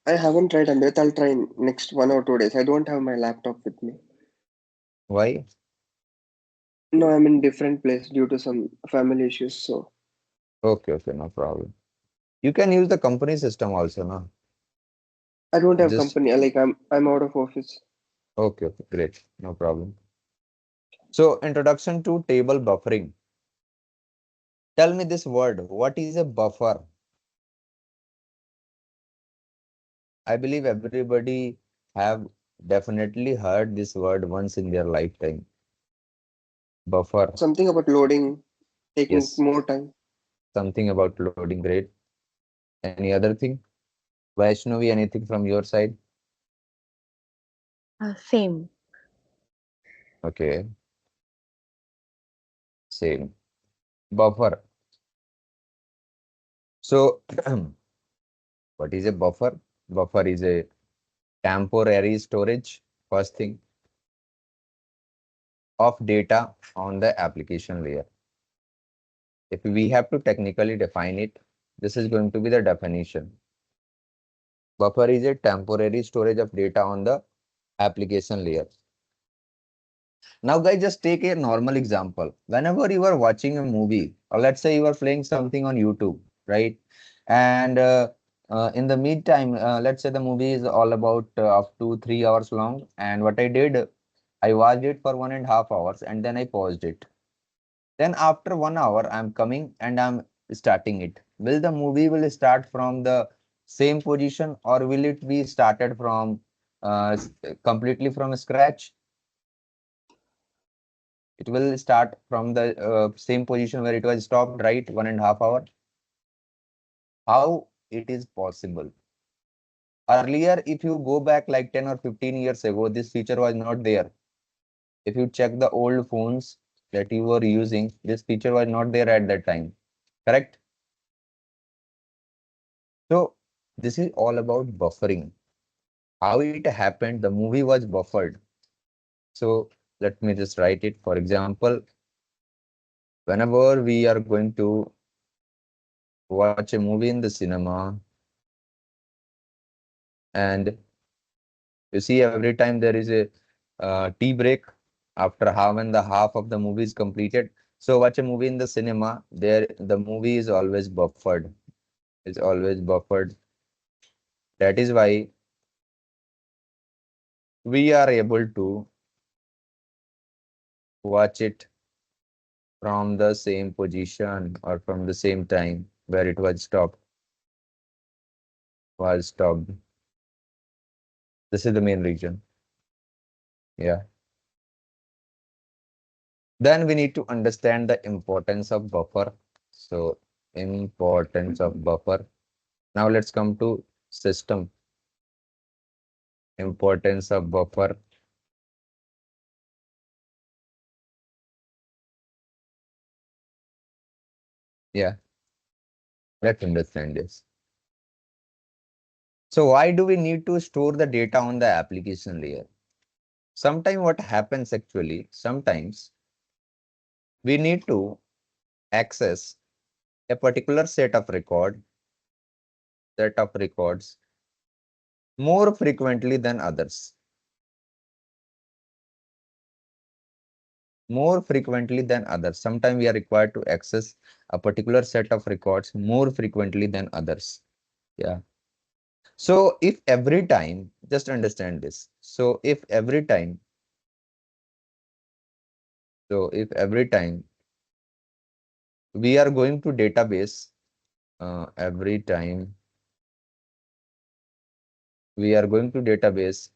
I haven't tried Amrit. I'll try in next 1 or 2 days. I don't have my laptop with me. Why? No, I'm in different place due to some family issues. So Okay, okay, no problem. You can use the company system also, no? I don't have Just company. Like I'm out of office. okay, okay, great, no problem. So, introduction to table buffering. Tell me this word. What is a buffer? I believe everybody have definitely heard this word once in their lifetime. Buffer. Something about loading taking Yes, more time. something about loading. Great. Any other thing? Vaishnavi, anything from your side? Same. Okay, same. Buffer. So, what is a buffer? Buffer is a temporary storage, first thing, of data on the application layer. If we have to technically define it, this is going to be the definition. Buffer is a temporary storage of data on the application layer. Now, guys, just take a normal example. Whenever you are watching a movie, or let's say you are playing something on YouTube, right? And in the meantime, let's say the movie is all about up to 3 hours long. And what I did, I watched it for 1.5 hours and then I paused it. Then after 1 hour, I'm coming and I'm starting it. Will the movie will start from the same position or will it be started from completely from scratch? It will start from the same position where it was stopped, right? 1.5 hour. How it is possible? Earlier, if you go back like 10 or 15 years ago, this feature was not there. If you check the old phones that you were using, this feature was not there at that time. Correct? So this is all about buffering. How it happened, the movie was buffered. So let me just write it. For example, whenever we are going to watch a movie in the cinema, and you see every time there is a tea break after half of the movie is completed. So watch a movie in the cinema, there the movie is always buffered. It's always buffered. That is why we are able to watch it from the same position or from the same time where it was stopped. This is the main reason. Yeah. Then we need to understand the importance of buffer. So importance of buffer. Now let's come to system. Importance of buffer. Yeah, let's understand this. So why do we need to store the data on the application layer? Sometimes what happens actually, sometimes we need to access a particular set of records more frequently than others. More frequently than others. Sometimes we are required to access a particular set of records more frequently than others. Yeah. So if every time, just understand this. So if every time we are going to database, every time we are going to database,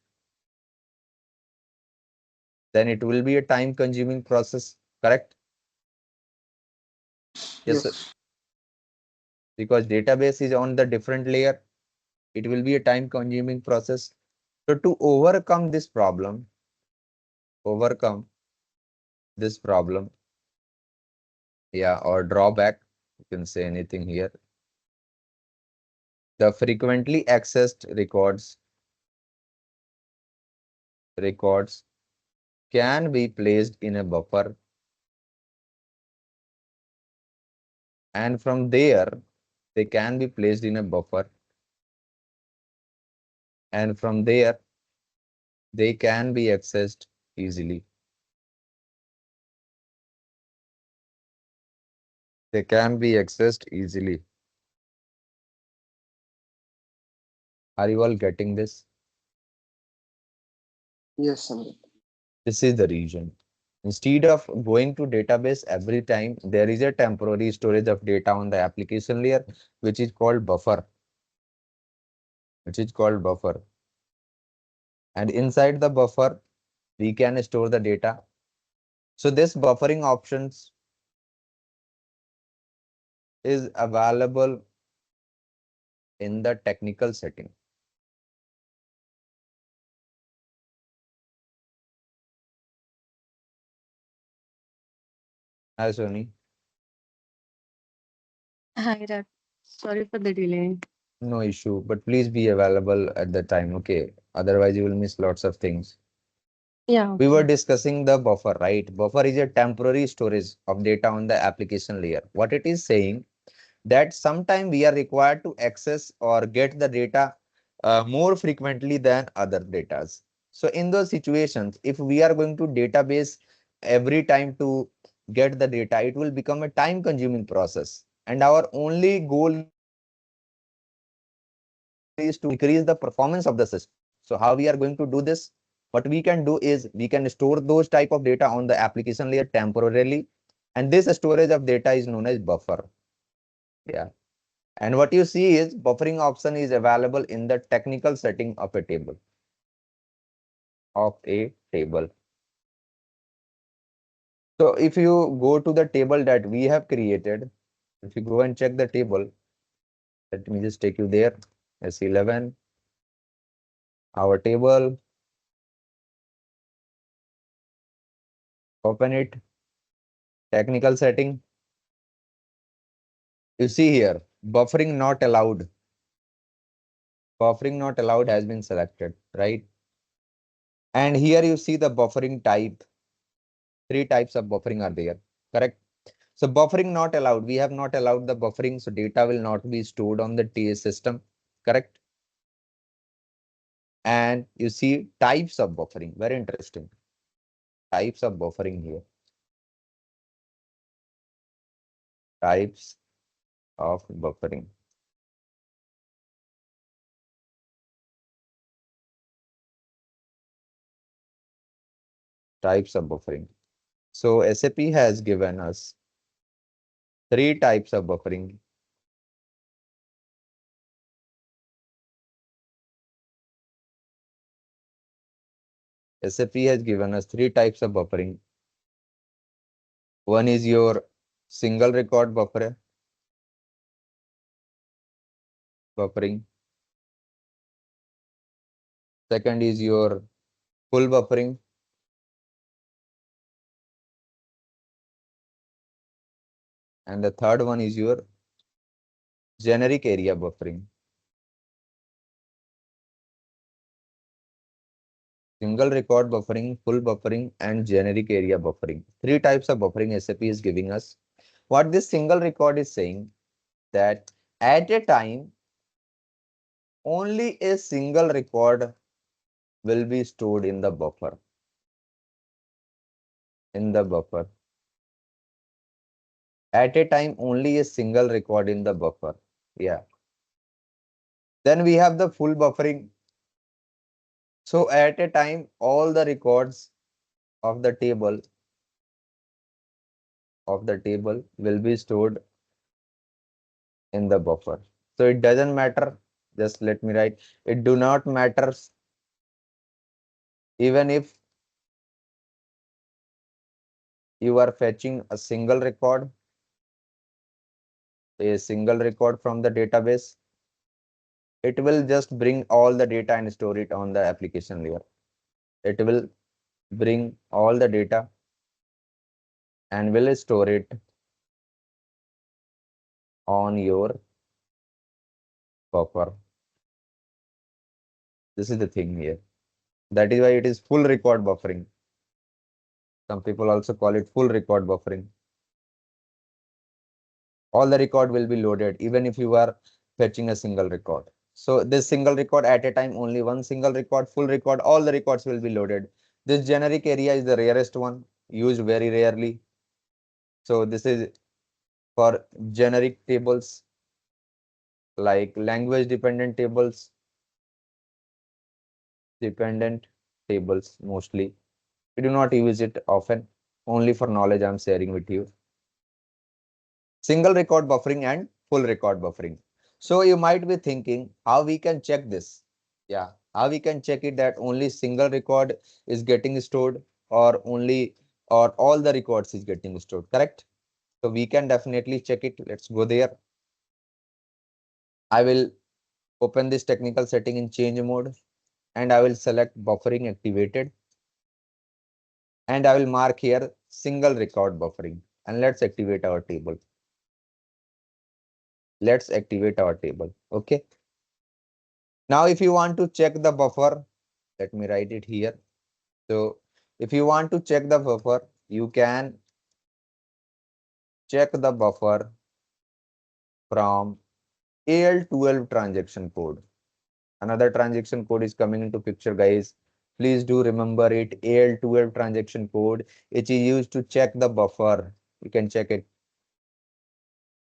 then it will be a time consuming process, correct? Yes, sir. Yes. Because database is on the different layer, it will be a time consuming process. So to overcome this problem, yeah, or drawback, you can say anything here. The frequently accessed records can be placed in a buffer, and from there they can be placed in a buffer and from there they can be accessed easily. They can be accessed easily. Are you all getting this? Yes, Samrit. This is the reason. Instead of going to database every time, there is a temporary storage of data on the application layer, which is called buffer, which is called buffer. And inside the buffer, we can store the data. So this buffering options is available in the technical setting. Hi, Sony. Hi, Rat. Sorry for the delay. No issue, but please be available at the time, okay? Otherwise, you will miss lots of things. Yeah, We were okay. discussing the buffer, right? Buffer is a temporary storage of data on the application layer. What it is saying that sometime we are required to access or get the data more frequently than other datas. So in those situations, if we are going to database every time to get the data, it will become a time consuming process. And our only goal is to increase the performance of the system. So how we are going to do this? What we can do is we can store those type of data on the application layer temporarily. And this storage of data is known as buffer. Yeah. And what you see is buffering option is available in the technical setting of a table. So if you go to the table that we have created, if you go and check the table, let me just take you there. S11, our table, open it, technical setting. You see here, buffering not allowed. Buffering not allowed has been selected, right? And here you see the buffering type. Three types of buffering are there, correct? So buffering not allowed. We have not allowed the buffering, so data will not be stored on the TS system, correct? And you see types of buffering, very interesting. Types of buffering here. Types of buffering. Types of buffering. So SAP has given us three types of buffering. SAP has given us three types of buffering. One is your single record buffering. Second is your full buffering. And the third one is your generic area buffering. Single record buffering, full buffering, and generic area buffering. Three types of buffering SAP is giving us. What this single record is saying that at a time, only a single record will be stored in the buffer. In the buffer. At a time, only a single record in the buffer. Yeah. Then we have the full buffering. So at a time, all the records of the table will be stored in the buffer. So it doesn't matter. Just let me write. It do not matters even if you are fetching a single record from the database. It will just bring all the data and store it on the application layer. It will bring all the data and will store it on your buffer. This is the thing here. That is why it is full record buffering. Some people also call it full record buffering. All the record will be loaded even if you are fetching a single record. So this single record at a time, only one single record, full record, all the records will be loaded. This generic area is the rarest one, used very rarely. So this is for generic tables like language dependent tables mostly. We do not use it often, only for knowledge I'm sharing with you. Single record buffering and full record buffering. So you might be thinking how we can check this. Yeah, how we can check it that only single record is getting stored or all the records is getting stored, correct? So we can definitely check it. Let's go there. I will open this technical setting in change mode and I will select buffering activated and I will mark here single record buffering and let's activate our table. Let's activate our table. Okay. Now, if you want to check the buffer, let me write it here. So if you want to check the buffer, you can check the buffer from AL12 transaction code. Another transaction code is coming into picture, guys. Please do remember it. AL12 transaction code, which is used to check the buffer. You can check it.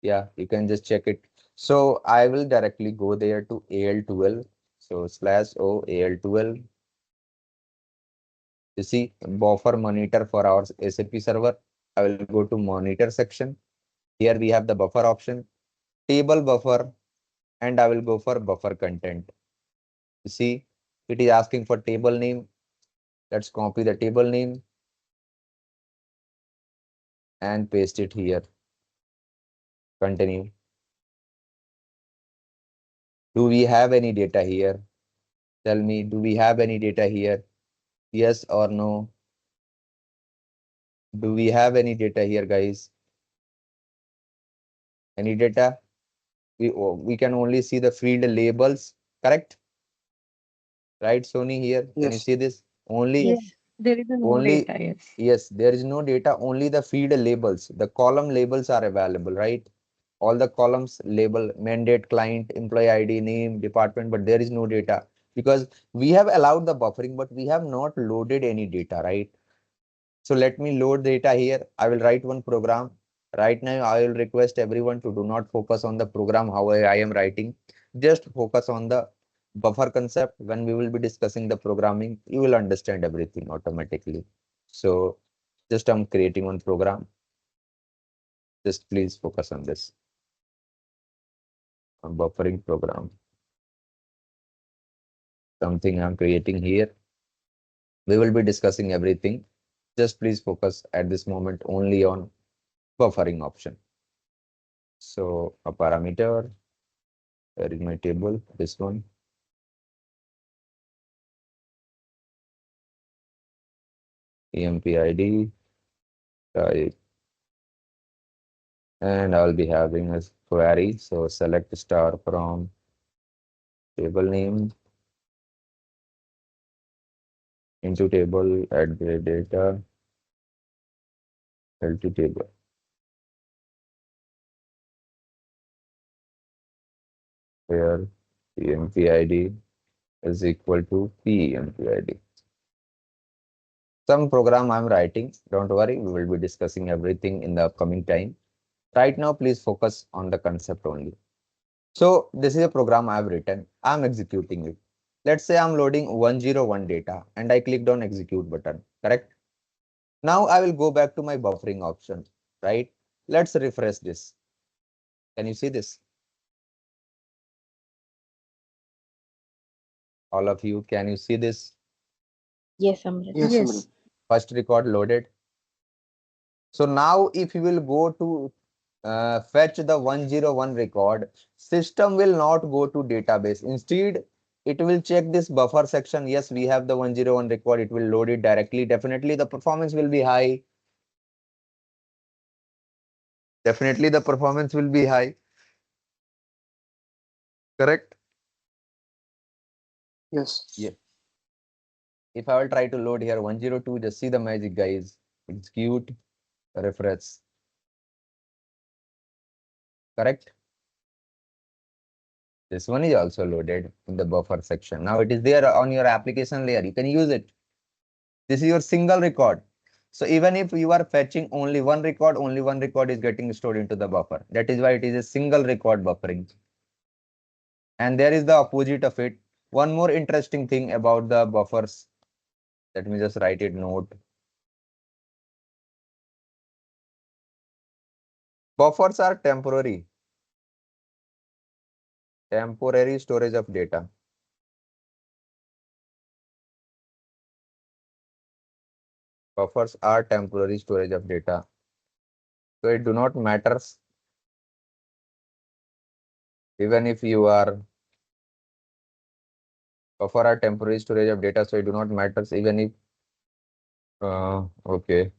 Yeah, you can just check it. So I will directly go there to AL12. So /o AL12. You see buffer monitor for our SAP server. I will go to monitor section. Here we have the buffer option, table buffer, and I will go for buffer content. You see, it is asking for table name. Let's copy the table name and paste it here. Continue. Do we have any data here? Tell me, do we have any data here? Yes or no? Do we have any data here, guys? Any data? We can only see the field labels, correct? Right, Sony here. Can you Yes. see this? Only, Yes, Yes. there is a no only, data, yes. yes, there is no data, only the field labels. The column labels are available, right? All the columns label mandate, client, employee ID, name, department, but there is no data because we have allowed the buffering, but we have not loaded any data, right? So let me load data here. I will write one program. Right now, I will request everyone to do not focus on the program, how I am writing. Just focus on the buffer concept. When we will be discussing the programming, you will understand everything automatically. So just I'm creating one program. Just please focus on this. Buffering program. Something I'm creating here. We will be discussing everything. Just please focus at this moment only on buffering option. So a parameter, where is my table? This one. EMP ID type, and I'll be having a query. So select star from table name into table, add the data, to table. Where EMP ID is equal to PEMP ID. Some program I'm writing. Don't worry, we will be discussing everything in the upcoming time. Right now, please focus on the concept only. So this is a program I've written. I'm executing it. Let's say I'm loading 101 data and I clicked on execute button, correct? Now I will go back to my buffering option, right? Let's refresh this. Can you see this? All of you, can you see this? Yes, Amrit. Yes, Amrit. Yes, First record loaded. So now if you will go to fetch the 101 record, system will not go to database. Instead, it will check this buffer section. Yes, we have the 101 record. It will load it directly. Definitely the performance will be high. Definitely the performance will be high. Correct? Yes. Yeah. If I will try to load here 102, just see the magic, guys. Execute, refresh. Correct? This one is also loaded in the buffer section. Now it is there on your application layer. You can use it. This is your single record. So even if you are fetching only one record is getting stored into the buffer. That is why it is a single record buffering. And there is the opposite of it. One more interesting thing about the buffers. Let me just write it note. Buffers are temporary storage of data. Buffers are temporary storage of data. So it do not matter even if you are buffer are temporary storage of data. So it do not matter even if okay.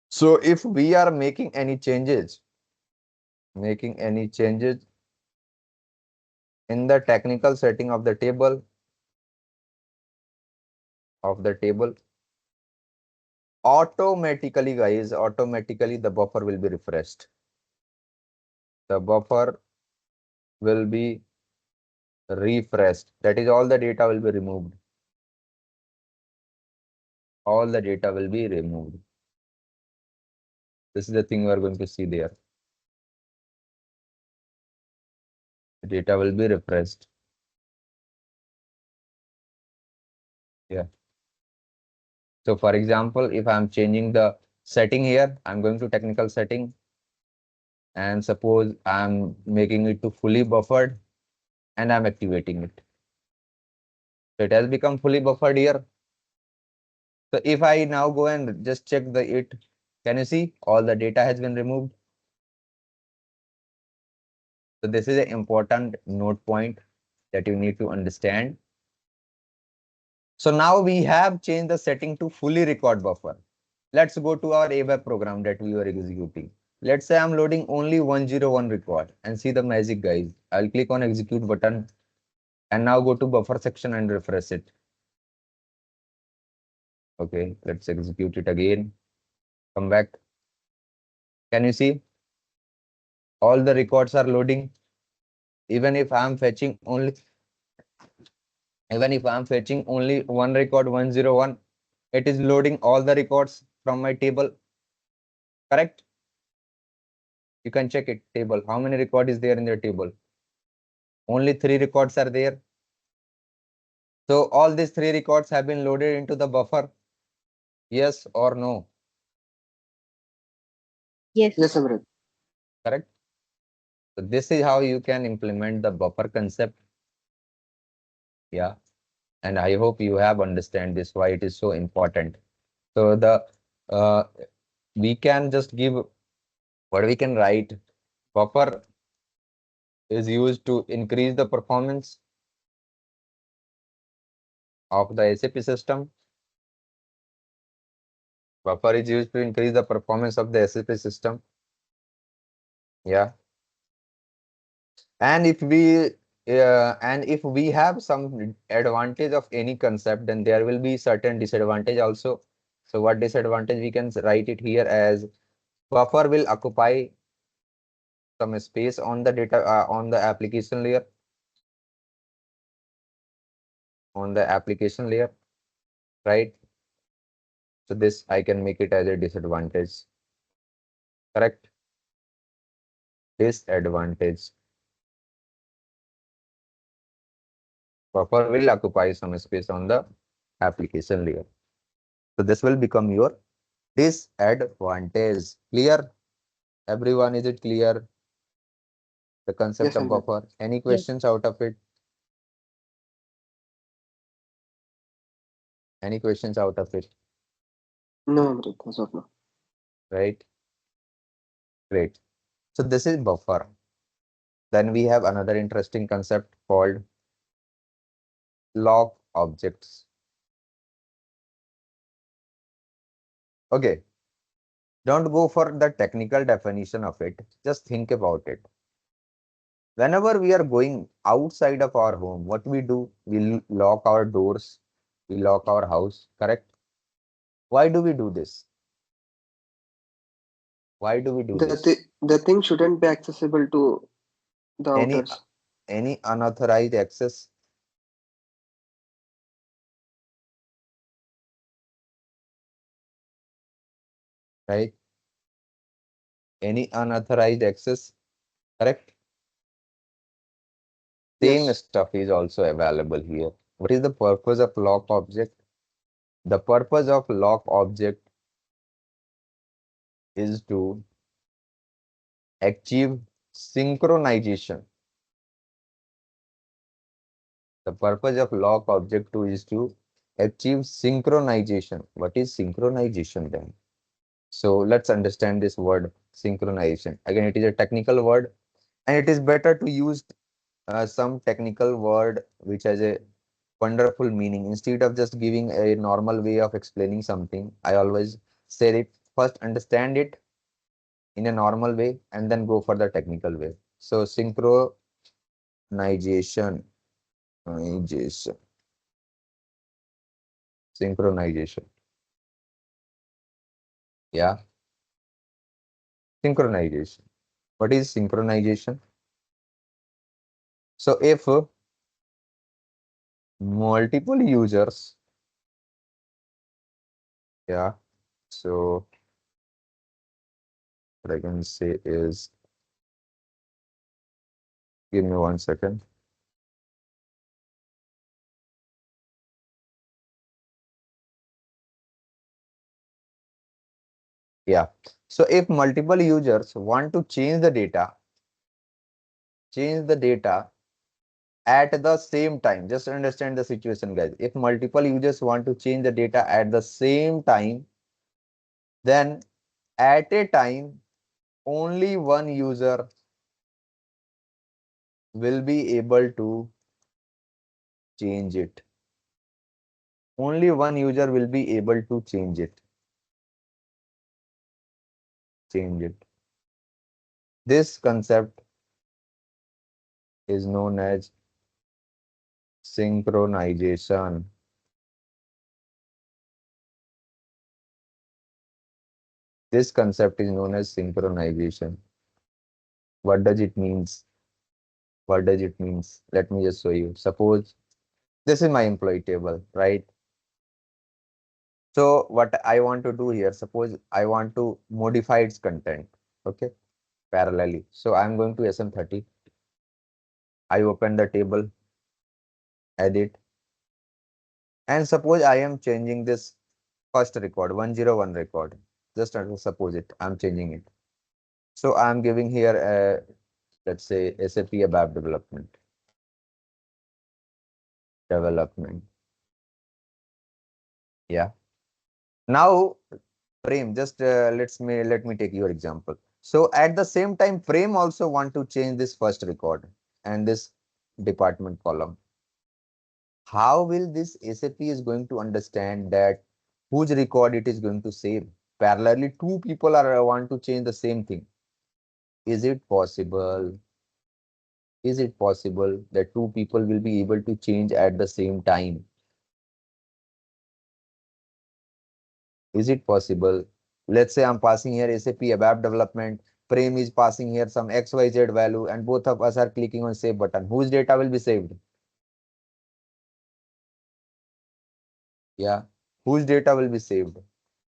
So if we are making any changes in the technical setting of the table automatically the buffer will be refreshed. The buffer will be refreshed. That is, all the data will be removed. All the data will be removed. This is the thing we are going to see there. The data will be refreshed. Yeah. So for example, if I'm changing the setting here, I'm going to technical setting, and suppose I'm making it to fully buffered and I'm activating it. So it has become fully buffered here. So if I now go and just check it, can you see all the data has been removed? So this is an important note point that you need to understand. So now we have changed the setting to fully record buffer. Let's go to our ABAP program that we were executing. Let's say I'm loading only 101 record and see the magic, guys. I'll click on execute button and now go to buffer section and refresh it. Okay, let's execute it again. Come back. Can you see? All the records are loading. Even if I'm fetching only one record 101, it is loading all the records from my table. Correct? You can check it table. How many record is there in the table? Only 3 records are there. So all these 3 records have been loaded into the buffer. Yes or no? Yes. Yes, Amrit. Correct. So this is how you can implement the buffer concept. Yeah. And I hope you have understand this, why it is so important. So the we can just give what we can write. Buffer is used to increase the performance of the SAP system. Buffer is used to increase the performance of the SAP system. Yeah. And if we have some advantage of any concept, then there will be certain disadvantage also. So what disadvantage, we can write it here as buffer will occupy some space on the data on the application layer. Right? So this I can make it as a disadvantage. Correct? Disadvantage. Buffer will occupy some space on the application layer. So this will become your disadvantage. Clear? Everyone, is it clear? The concept Yes, of Amrit. buffer. Any Yes. questions out of it? Any questions out of it? No, Amrit, as of now. Right? Great. So this is buffer. Then we have another interesting concept called lock objects. Okay. Don't go for the technical definition of it. Just think about it. Whenever we are going outside of our home, what we do? We lock our doors. We lock our house. Correct? Why do we do this? Why do we do this? The thing shouldn't be accessible to the Any outers. any unauthorized access, right? Any unauthorized access, correct? Same Yes. stuff is also available here. What is the purpose of lock object? The purpose of lock object is to achieve synchronization. The purpose of lock object 2 is to achieve synchronization. What is synchronization then? So let's understand this word synchronization. Again, it is a technical word, and it is better to use some technical word which has a wonderful meaning. Instead of just giving a normal way of explaining something, I always say it first, understand it in a normal way, and then go for the technical way. So synchronization, synchronization, synchronization. Yeah, synchronization. What is synchronization? So if multiple users, yeah, so what I can say is, give me 1 second. Yeah. So if multiple users want to change the data at the same time, just understand the situation, guys. If multiple users want to change the data at the same time, then at a time, only one user will be able to change it. Only one user will be able to change it. Change it. This concept is known as synchronization. This concept is known as synchronization. What does it means? What does it means? Let me just show you. Suppose this is my employee table, right? So what I want to do here, suppose I want to modify its content, okay, parallelly. So I'm going to SM30. I open the table, edit, and suppose I am changing this first record, 101 record. Just suppose it, I'm changing it. So I'm giving here a, let's say, SAP ABAP development. Development. Yeah. Now frame, just let me take your example. So at the same time, frame also want to change this first record and this department column. How will this SAP is going to understand that whose record it is going to save? Parallelly, two people are want to change the same thing. Is it possible? Is it possible that two people will be able to change at the same time? Is it possible? Let's say I'm passing here SAP ABAP development, Frame is passing here some XYZ value, and both of us are clicking on save button. Whose data will be saved? Yeah, whose data will be saved?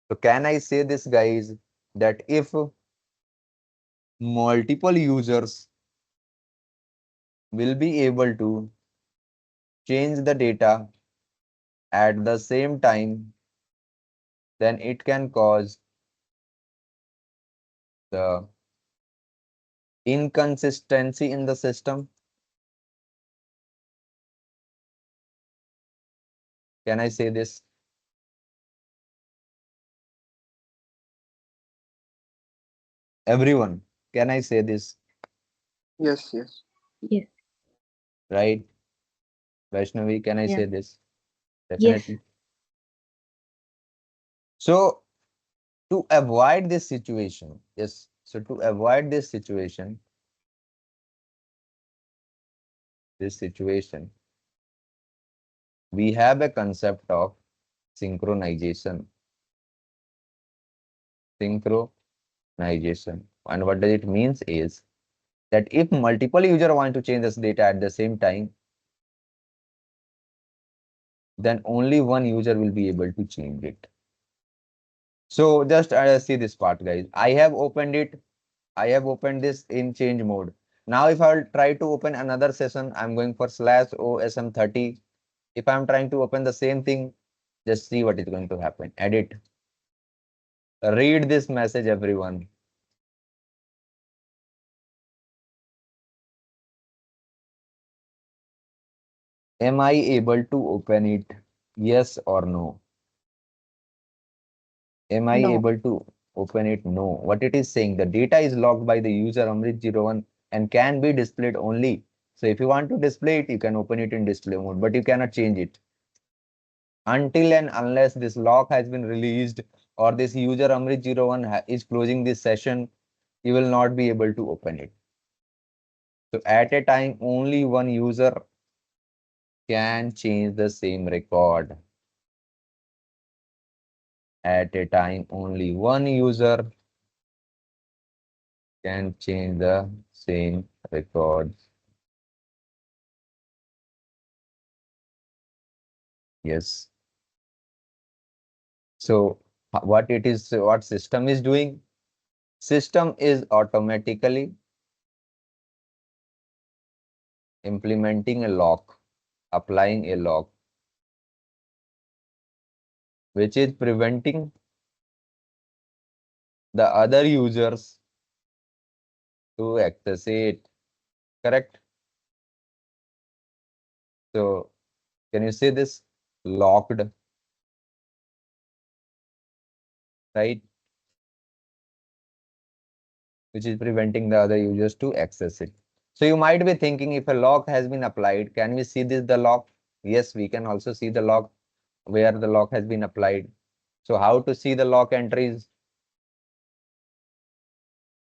So can I say this, guys, that if multiple users will be able to change the data at the same time, then it can cause the inconsistency in the system. Can I say this? Everyone, can I say this? Yes. Yes. Yes. Right? Vaishnavi, can I Yeah. say this? Yes. Definitely. So to avoid this situation, yes, so to avoid this situation, we have a concept of synchronization. Synchronization. And what does it means is, that if multiple user want to change this data at the same time, then only one user will be able to change it. So just see this part, guys. I have opened it. I have opened this in change mode. Now, if I will try to open another session, I'm going for /OSM30. If I'm trying to open the same thing, just see what is going to happen. Edit. Read this message, everyone. Am I able to open it? Yes or no? Am I No. able to open it? No. What it is saying, the data is logged by the user Amrit01 and can be displayed only. So if you want to display it, you can open it in display mode, but you cannot change it. Until and unless this lock has been released or this user Amrit01 is closing this session, you will not be able to open it. So at a time, only one user can change the same record. At a time, only one user can change the same record. Yes. So what system is doing? System is automatically implementing a lock, applying a lock, which is preventing the other users to access it. Correct? So can you see this? Locked, right? Which is preventing the other users to access it. So you might be thinking, if a lock has been applied, can we see this the lock? Yes, we can also see the lock where the lock has been applied. So how to see the lock entries?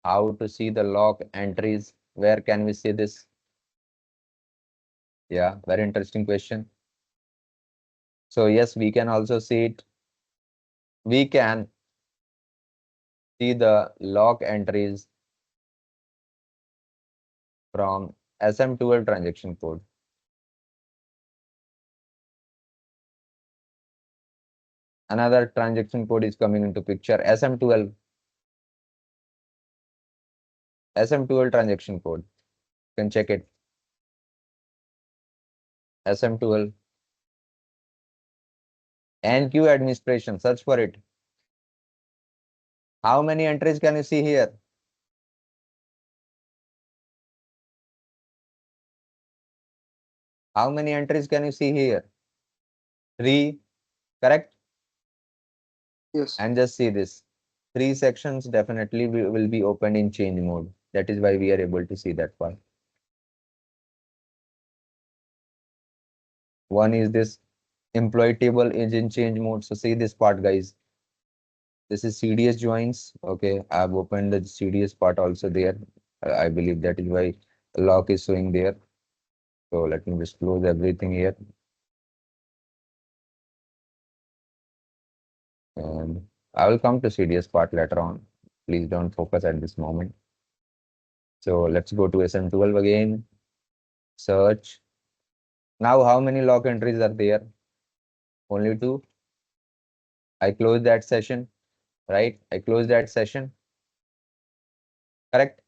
How to see the lock entries? Where can we see this? Yeah, very interesting question. So yes, we can also see it. We can see the log entries from SM12 transaction code. Another transaction code is coming into picture, SM12. SM12 transaction code. You can check it. SM12. NQ administration, search for it. How many entries can you see here? How many entries can you see here? 3, correct? Yes. And just see this. 3 sections definitely will be opened in change mode. That is why we are able to see that part. One is this employee table is in change mode. So see this part, guys. This is CDS joins. Okay, I've opened the CDS part also there. I believe that is why lock is showing there. So let me just close everything here. And I will come to CDS part later on. Please don't focus at this moment. So let's go to SM12 again. Search. Now, how many log entries are there? Only 2. I close that session, right? I close that session. Correct?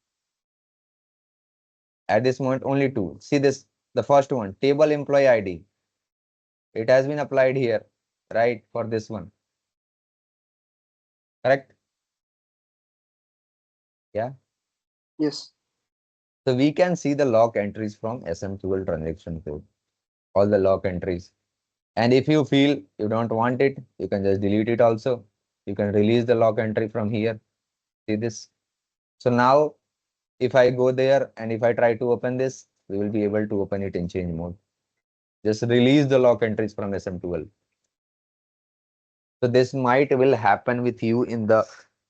At this moment, only 2. See this, the first one, table employee ID. It has been applied here, right? For this one. Correct? Yeah. Yes. So we can see the log entries from SM12 transaction code, all the log entries. And if you feel you don't want it, you can just delete it also. You can release the log entry from here. See this? So now if I go there and if I try to open this, we will be able to open it in change mode. Just release the log entries from SM12. So this might will happen with you in the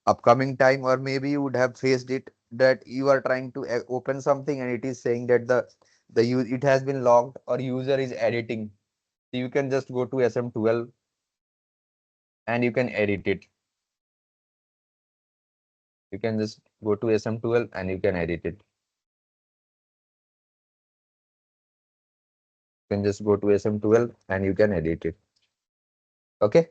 upcoming time, or maybe you would have faced it that you are trying to open something and it is saying that it has been logged or user is editing. So you can just go to SM12 and you can edit it. You can just go to SM12 and you can edit it. You can just go to SM12 and you can edit it. Okay.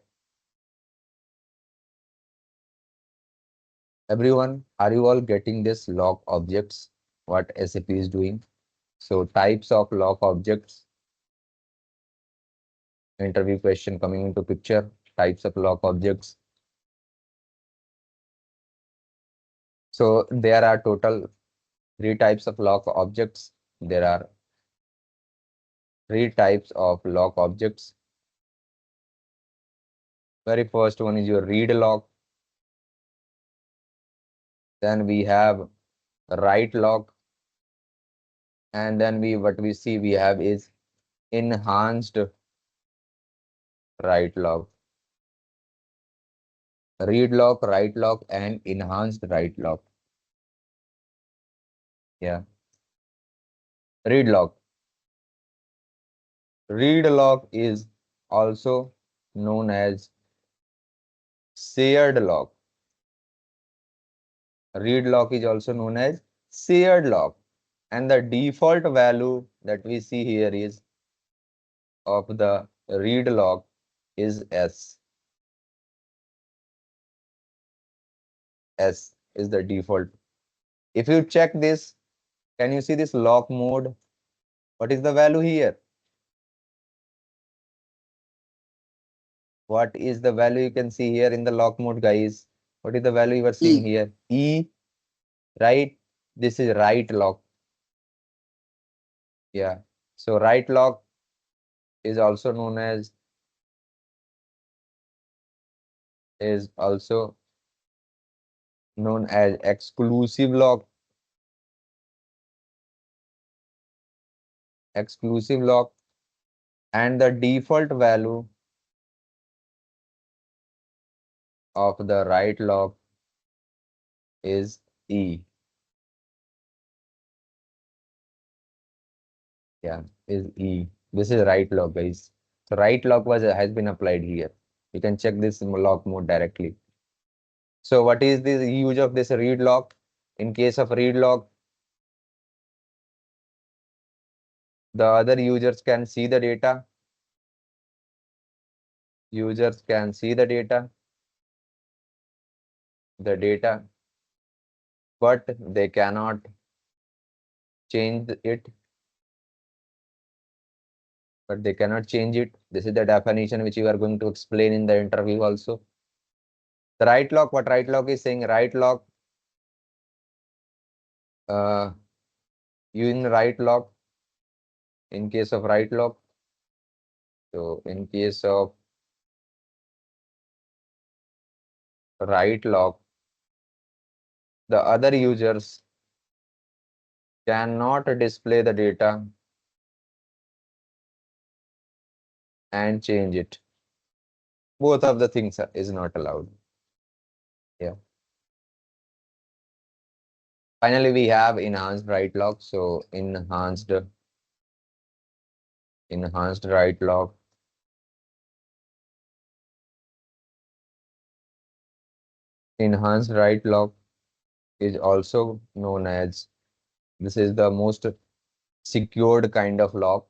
Everyone, are you all getting this log objects? What SAP is doing? So types of log objects, interview question coming into picture, types of log objects. So there are total 3 types of log objects. There are 3 types of log objects. Very first one is your read log. Then we have write log. And then what we see we have is enhanced write log. Read log, write log, and enhanced write log. Yeah. Read log. Read log is also known as shared log. Read log is also known as shared log. And the default value that we see here is of the read log is S. S is the default. If you check this, can you see this log mode? What is the value here? What is the value you can see here in the log mode, guys? What is the value you are seeing E. here? E, right? This is write log. Yeah. So write log is also known as exclusive log. Exclusive log. And the default value of the write log is E. Yeah, is E. This is write log, guys. So write log has been applied here. You can check this in log mode directly. So what is the use of this read log? In case of read log, the other users can see the data. Users can see the data, but they cannot change it. This is the definition which you are going to explain in the interview also. The write log, what write log is saying, write log, you in write log, in case of write log. So in case of write log, the other users cannot display the data and change it. Both of the things is not allowed. Yeah. Finally, we have enhanced write log. So enhanced write log. Enhanced write log is also known as, this is the most secured kind of log.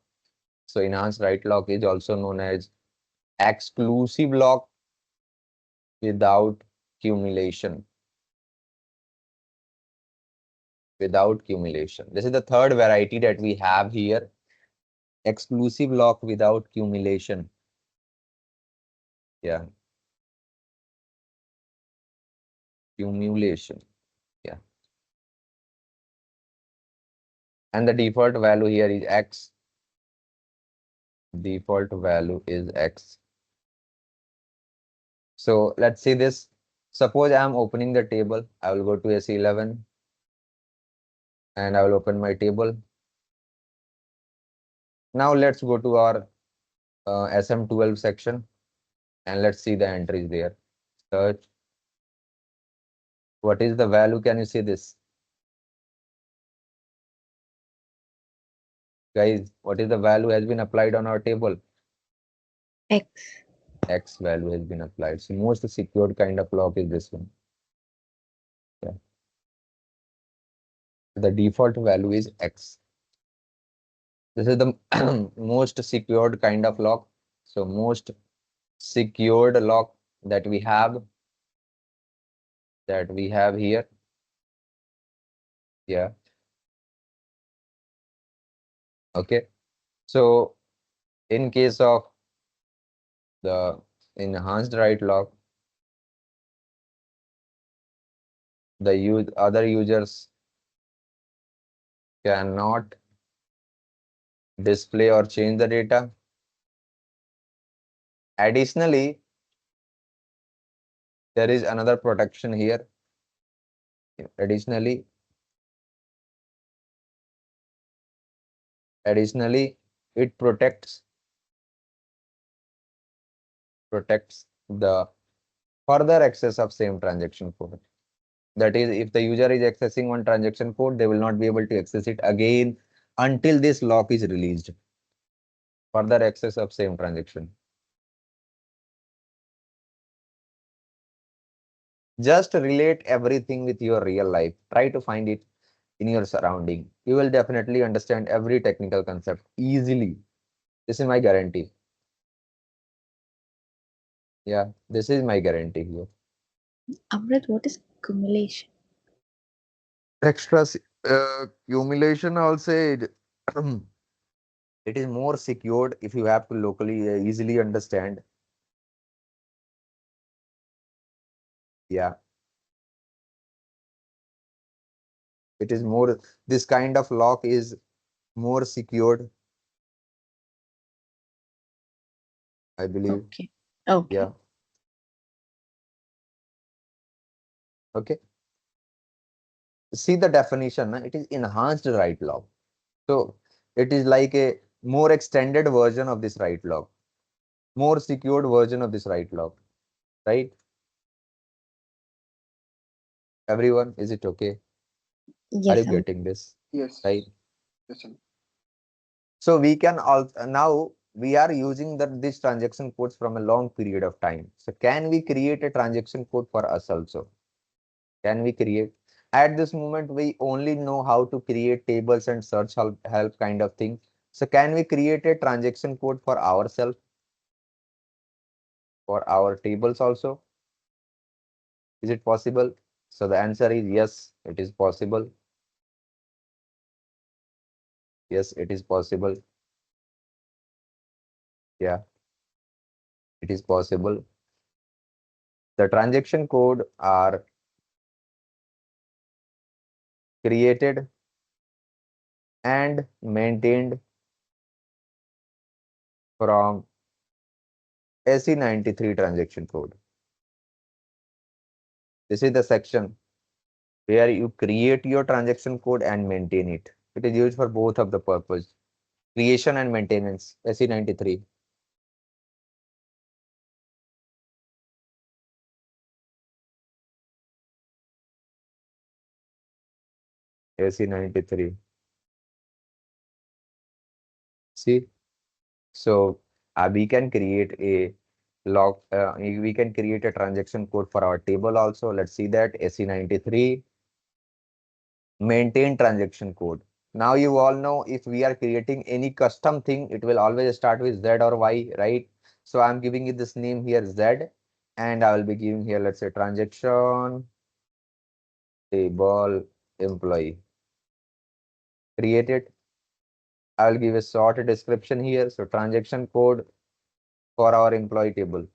So enhanced write log is also known as exclusive log without accumulation. This is the third variety that we have here. Exclusive log without accumulation. Yeah. Accumulation. Yeah. And the default value here is X. Default value is X. So let's see this. Suppose I am opening the table. I will go to S11 and I will open my table. Now let's go to our SM12 section and let's see the entries there. Search. What is the value? Can you see this? Guys, what is the value has been applied on our table? X. X value has been applied. So most secured kind of log is this one. Yeah. The default value is X. This is the most secured kind of lock. So most secured lock that we have here. Yeah. Okay. So in case of the enhanced write lock, the other users cannot display or change the data. Additionally, there is another protection here. Additionally, it protects the further access of same transaction code. That is, if the user is accessing one transaction code, they will not be able to access it again until this lock is released. Further access of same transaction. Just relate everything with your real life. Try to find it in your surrounding. You will definitely understand every technical concept easily. This is my guarantee. Yeah, this is my guarantee here. Amrit, what is cumulation? Extra accumulation, I'll say it is more secured if you have to locally easily understand. Yeah, it is more, this kind of lock is more secured, I believe. Okay. Okay. Yeah. Okay. See the definition, it is enhanced write lock. So it is like a more extended version of this write lock, more secured version of this write lock, right? Everyone, is it okay? Are you Yes, Amrit. getting this? Yes. Right? Yes, sir. So we can also now we are using these transaction codes from a long period of time. So can we create a transaction code for us also? Can we create? At this moment, we only know how to create tables and search help kind of thing. So can we create a transaction code for ourselves, for our tables also? Is it possible? So the answer is yes, it is possible. Yes, it is possible. Yeah, it is possible. The transaction code are created and maintained from AC93 transaction code. This is the section where you create your transaction code and maintain it. It is used for both of the purpose, creation and maintenance, AC93. AC93. See, so we can create a log, we can create a transaction code for our table also. Let's see that AC93 maintain transaction code. Now you all know if we are creating any custom thing, it will always start with Z or Y, right? So I'm giving it this name here Z, and I will be giving here, let's say, transaction table employee. Create it. I will give a short description here. So transaction code for our employee table.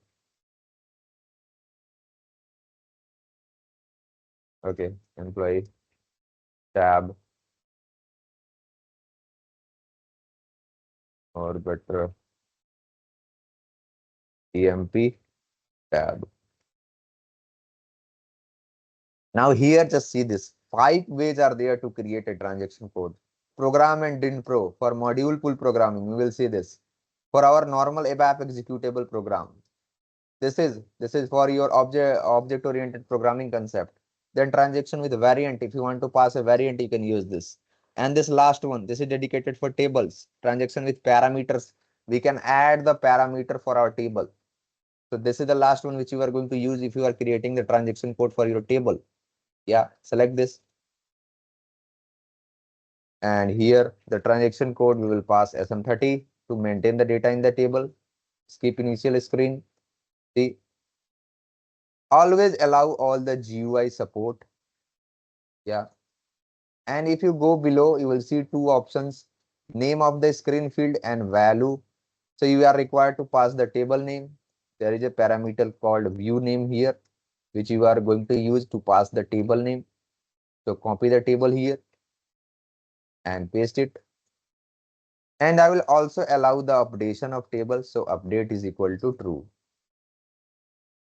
Okay, employee tab, or better EMP tab. Now here, just see this. 5 ways are there to create a transaction code. Program and DIN Pro for module pool programming. We will see this. For our normal ABAP executable program. This is for your object oriented programming concept. Then transaction with variant. If you want to pass a variant, you can use this. And this last one, this is dedicated for tables. Transaction with parameters. We can add the parameter for our table. So this is the last one which you are going to use if you are creating the transaction code for your table. Yeah, select this. And here the transaction code we will pass SM30 to maintain the data in the table. Skip initial screen. See, always allow all the GUI support. Yeah. And if you go below, you will see two options, name of the screen field and value. So you are required to pass the table name. There is a parameter called view name here, which you are going to use to pass the table name. So copy the table here and paste it. And I will also allow the updation of table. So update is equal to true.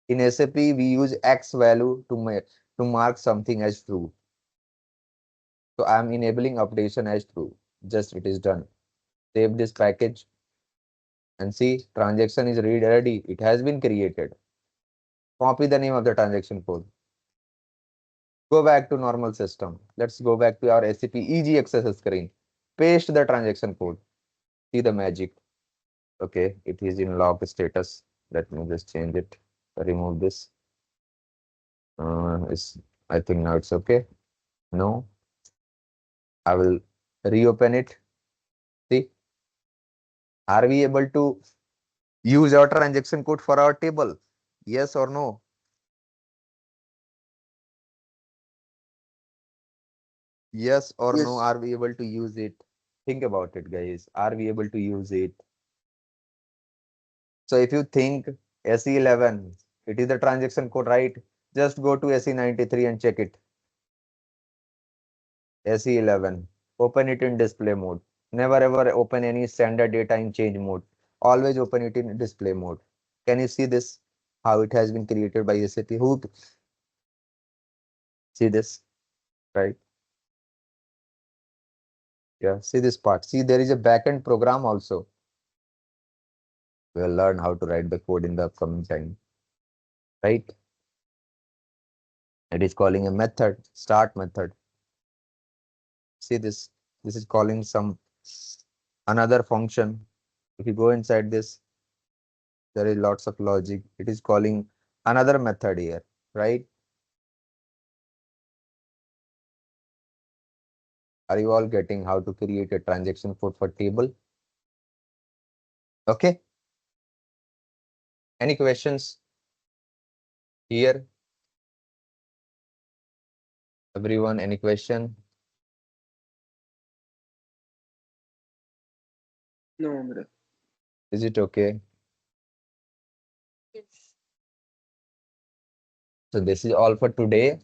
In SAP, we use X value to mark something as true. So I am enabling updation as true. Just it is done. Save this package and see transaction is ready. It has been created. Copy the name of the transaction code. Go back to normal system. Let's go back to our SAP EG access screen. Paste the transaction code. See the magic. Okay, it is in log status. Let me just change it. Remove this. I think now it's okay. No, I will reopen it. See, are we able to use our transaction code for our table? Yes or no? Yes or no? Yes. Are we able to use it? Think about it, guys. Are we able to use it? So if you think SE11, it is the transaction code, right? Just go to SE93 and check it. SE11. Open it in display mode. Never ever open any standard data in change mode. Always open it in display mode. Can you see this? How it has been created by SAP? Who see this? Right? Yeah, see this part. See, there is a backend program also. We'll learn how to write the code in the upcoming time. Right? It is calling a method, start method. See this. This is calling some another function. If you go inside this, there is lots of logic. It is calling another method here, right? Are you all getting how to create a transaction code for table? Okay. Any questions here? Everyone, any question? No, Amrit. Is it okay? Yes. So this is all for today.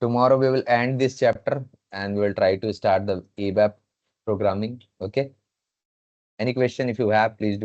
Tomorrow we will end this chapter and we will try to start the ABAP programming. Okay. Any question if you have, please do.